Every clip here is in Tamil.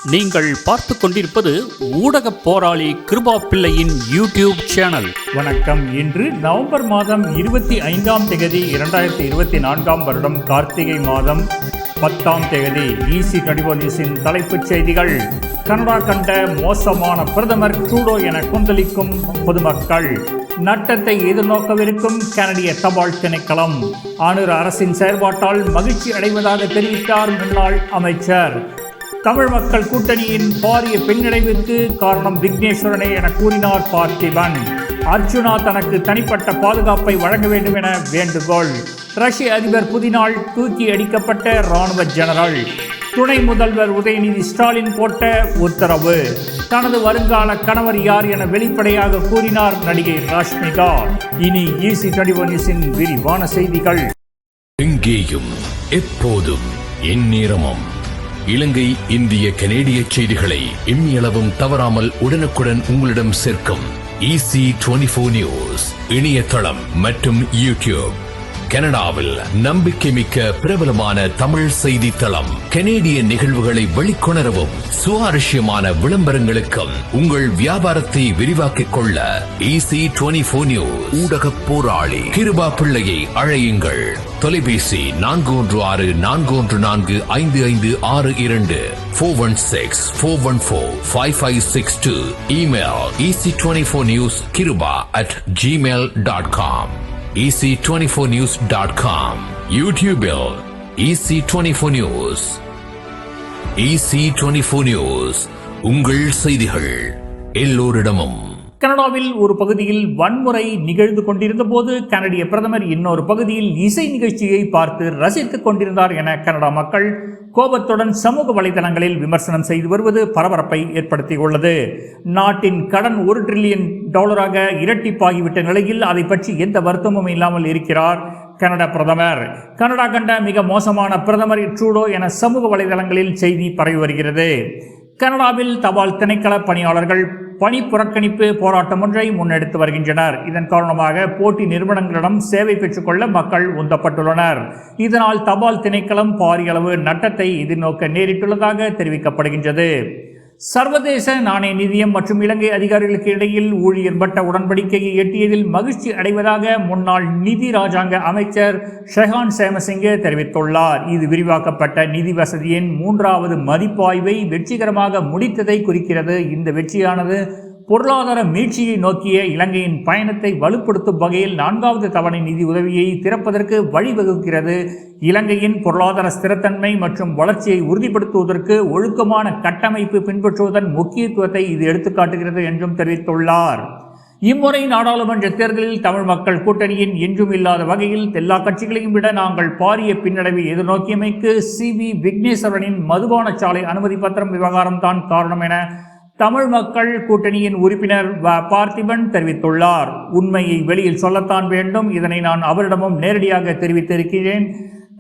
நீங்கள் பார்த்து கொண்டிருப்பது ஊடக போராளி கிருபா பிள்ளையின் யூடியூப் சேனல். வணக்கம். இன்று நவம்பர் மாதம் 25ஆம் தேதி 2024ஆம் வருடம் கார்த்திகை மாதம் 10ஆம் தேதி. EC24 நியூஸின் தலைப்புச் செய்திகள். கனடா கண்ட மோசமான பிரதமர் ட்ரூடோ என கொந்தளிக்கும் பொதுமக்கள். நட்டத்தை எதிர்நோக்கவிருக்கும் கனடிய தபால் திணைக்களம். ஆளுநர் அரசின் செயற்பாட்டால் மகிழ்ச்சி அடைவதாக தெரிவித்தார் முன்னாள் அமைச்சர். தமிழ் மக்கள் கூட்டணியின் பாரிய பின்னடைவிற்கு காரணம் விக்னேஸ்வரனே என கூறினார் பார்த்திபன். அர்ஜுனா தனக்கு தனிப்பட்ட பாதுகாப்பை வழங்க வேண்டும் என வேண்டுகோள். ரஷ்ய அதிபர் புதினால் தூக்கி அடிக்கப்பட்ட இராணுவ ஜெனரல். துணை முதல்வர் உதயநிதி ஸ்டாலின் போட்ட உத்தரவு. தனது வருங்கால கணவர் யார் என வெளிப்படையாக கூறினார் நடிகை ராஷ்மிகா. இனி EC24 நியூஸின் விரிவான செய்திகள். எங்கேயும் எப்போதும் எந்நேரமும் இலங்கை, இந்திய, கனேடிய செய்திகளை எண்ணியளவும் தவறாமல் உடனுக்குடன் உங்களிடம் சேர்க்கும் EC24 நியூஸ் இணையதளம் மற்றும் யூடியூப். கனடாவில் நம்பிக்கை மிக்க பிரபலமான தமிழ் செய்தித்தளம். கனேடிய நிகழ்வுகளை வெளிக்கொணரவும் சுவாரஸ்யமான விளம்பரங்களுக்கும் உங்கள் வியாபாரத்தை விரிவாக்கிக் கொள்ள EC24 நியூஸ் ஊடக போராளி கிருபா பிள்ளையை அழையுங்கள். தொலைபேசி 4164145562 416-414-5562. Email EC24newskiruba@gmail.com. EC24news.com. யூடியூபில் EC24 நியூஸ். EC24 நியூஸ், உங்கள் செய்திகள் எல்லோரிடமும். கனடாவில் ஒரு பகுதியில் வன்முறை நிகழ்ந்து கொண்டிருந்த போது கனடிய பிரதமர் இன்னொரு பகுதியில் இசை நிகழ்ச்சியை பார்த்து ரசித்துக் கொண்டிருந்தார் என கனடா மக்கள் கோபத்துடன் சமூக வலைதளங்களில் விமர்சனம் செய்து வருவது பரபரப்பை ஏற்படுத்தியுள்ளது. நாட்டின் கடன் $1 டிரில்லியன் இரட்டிப்பாகிவிட்ட நிலையில் அதை பற்றி எந்த வருத்தமும் இல்லாமல் இருக்கிறார் கனடா பிரதமர். கனடா கண்ட மிக மோசமான பிரதமர் ட்ரூடோ என சமூக வலைதளங்களில் செய்தி பரவி வருகிறது. கனடாவில் தபால் திணைக்கள பணியாளர்கள் பணி புறக்கணிப்பு போராட்டம் ஒன்றை முன்னெடுத்து வருகின்றனர். இதன் காரணமாக போட்டி நிறுவனங்களிடம் சேவை பெற்றுக்கொள்ள மக்கள் உந்தப்பட்டுள்ளனர். இதனால் தபால் திணைக்களம் பாரிய அளவு நட்டத்தை எதிர்நோக்க நேரிட்டுள்ளதாக தெரிவிக்கப்படுகின்றது. சர்வதேச நாணய நிதியம் மற்றும் இலங்கை அதிகாரிகளுக்கு இடையில் ஊழியர் மட்ட உடன்படிக்கையை எட்டியதில் மகிழ்ச்சி அடைவதாக முன்னாள் நிதி ராஜாங்க அமைச்சர் ஷெஹான் சேமசிங்கே தெரிவித்துள்ளார். இது விரிவாக்கப்பட்ட நிதி வசதியின் 3வது மதிப்பாய்வை வெற்றிகரமாக முடித்ததை குறிக்கிறது. இந்த வெற்றியானது பொருளாதார மீட்சியை நோக்கிய இலங்கையின் பயணத்தை வலுப்படுத்தும் வகையில் 4வது தவணை நிதி உதவியை திறப்பதற்கு வழிவகுக்கிறது. இலங்கையின் பொருளாதார ஸ்திரத்தன்மை மற்றும் வளர்ச்சியை உறுதிப்படுத்துவதற்கு ஒழுக்கமான கட்டமைப்பு பின்பற்றுவதன் முக்கியத்துவத்தை இது எடுத்துக்காட்டுகிறது என்றும் தெரிவித்துள்ளார். இம்முறை நாடாளுமன்ற தேர்தலில் தமிழ் மக்கள் கூட்டணியின் என்றும் இல்லாத வகையில் எல்லா கட்சிகளையும் விட நாங்கள் பாரிய பின்னடைவை எதிர்நோக்கியமைக்கு CV விக்னேஸ்வரனின் மதுபான சாலை அனுமதி பத்திரம் விவகாரம் தான் காரணம் என தமிழ் மக்கள் கூட்டணியின் உறுப்பினர் பார்த்திபன் தெரிவித்துள்ளார். உண்மையை வெளியில் சொல்லத்தான் வேண்டும். இதனை நான் அவரிடமும் நேரடியாக தெரிவித்திருக்கிறேன்.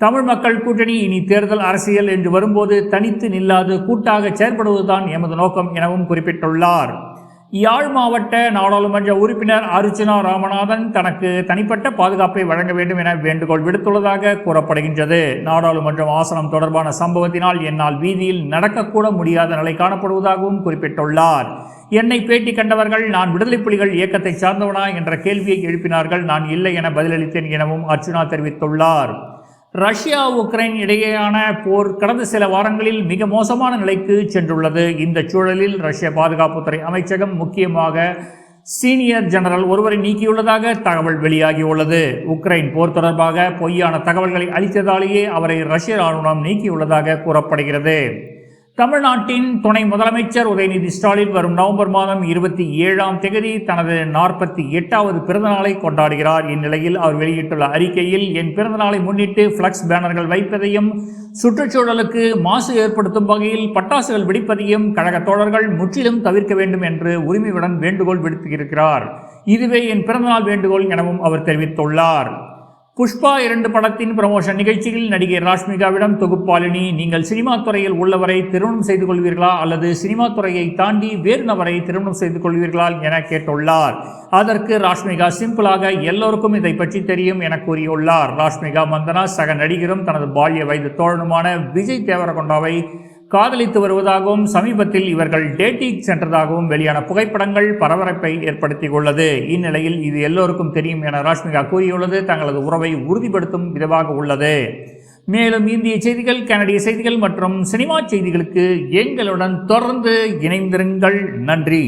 தமிழ் மக்கள் கூட்டணி இனி தேர்தல் அரசியல் என்று வரும்போது தனித்து நில்லாது கூட்டாக செயற்படுவதுதான் எமது நோக்கம் எனவும் குறிப்பிட்டுள்ளார். யாழ் மாவட்ட நாடாளுமன்ற உறுப்பினர் அர்ஜுனா ராமநாதன் தனக்கு தனிப்பட்ட பாதுகாப்பை வழங்க வேண்டும் என வேண்டுகோள் விடுத்துள்ளதாக கூறப்படுகின்றது. நாடாளுமன்ற ஆசனம் தொடர்பான சம்பவத்தினால் என்னால் வீதியில் நடக்கக்கூட முடியாத நிலை காணப்படுவதாகவும் குறிப்பிட்டுள்ளார். என்னை பேட்டி கண்டவர்கள் நான் விடுதலை புலிகள் இயக்கத்தை சார்ந்தவனா என்ற கேள்வியை எழுப்பினார்கள். நான் இல்லை என பதிலளித்தேன் எனவும் அர்ஜுனா தெரிவித்துள்ளார். ரஷ்யா உக்ரைன் இடையேயான போர் கடந்த சில வாரங்களில் மிக மோசமான நிலைக்கு சென்றுள்ளது. இந்த சூழலில் ரஷ்ய பாதுகாப்புத்துறை அமைச்சகம் முக்கியமாக சீனியர் ஜெனரல் ஒருவரை நீக்கியுள்ளதாக தகவல் வெளியாகியுள்ளது. உக்ரைன் போர் தொடர்பாக பொய்யான தகவல்களை அளித்ததாலேயே அவரை ரஷ்ய ராணுவம் நீக்கியுள்ளதாக கூறப்படுகிறது. தமிழ்நாட்டின் துணை முதலமைச்சர் உதயநிதி ஸ்டாலின் வரும் நவம்பர் மாதம் 27ஆம் தேதி தனது 48வது பிறந்தநாளை கொண்டாடுகிறார். இந்நிலையில் அவர் வெளியிட்டுள்ள அறிக்கையில், என் பிறந்தநாளை முன்னிட்டு ஃப்ளக்ஸ் பேனர்கள் வைப்பதையும் சுற்றுச்சூழலுக்கு மாசு ஏற்படுத்தும் வகையில் பட்டாசுகள் வெடிப்பதையும் கழக தோழர்கள் முற்றிலும் தவிர்க்க வேண்டும் என்று உரிமையுடன் வேண்டுகோள் விடுத்திருக்கிறார். இதுவே என் பிறந்தநாள் வேண்டுகோள் எனவும் அவர் தெரிவித்துள்ளார். புஷ்பா 2 படத்தின் ப்ரமோஷன் நிகழ்ச்சியில் நடிகை ராஷ்மிகாவிடம் தொகுப்பாளினி, நீங்கள் சினிமா துறையில் உள்ளவரை திருமணம் செய்து கொள்வீர்களா அல்லது சினிமா துறையை தாண்டி வேறு நபரை திருமணம் செய்து கொள்வீர்களா என கேட்டுள்ளார். அதற்கு ராஷ்மிகா சிம்பிளாக எல்லோருக்கும் இதை பற்றி தெரியும் என கூறியுள்ளார். ராஷ்மிகா மந்தனா சக நடிகரும் தனது பால்ய வயது தோழனுமான விஜய் தேவரகொண்டாவை காதலித்து வருவதாகவும் சமீபத்தில் இவர்கள் டேட்டிங் சென்றதாகவும் வெளியான புகைப்படங்கள் பரபரப்பை ஏற்படுத்தியுள்ளது. இந்நிலையில் இது எல்லோருக்கும் தெரியும் என ராஷ்மிகா கூறியுள்ளது தங்களது உறவை உறுதிப்படுத்தும் விதமாக உள்ளது. மேலும் இந்திய செய்திகள், கனடிய செய்திகள் மற்றும் சினிமா செய்திகளுக்கு எங்களுடன் தொடர்ந்து இணைந்திருங்கள். நன்றி.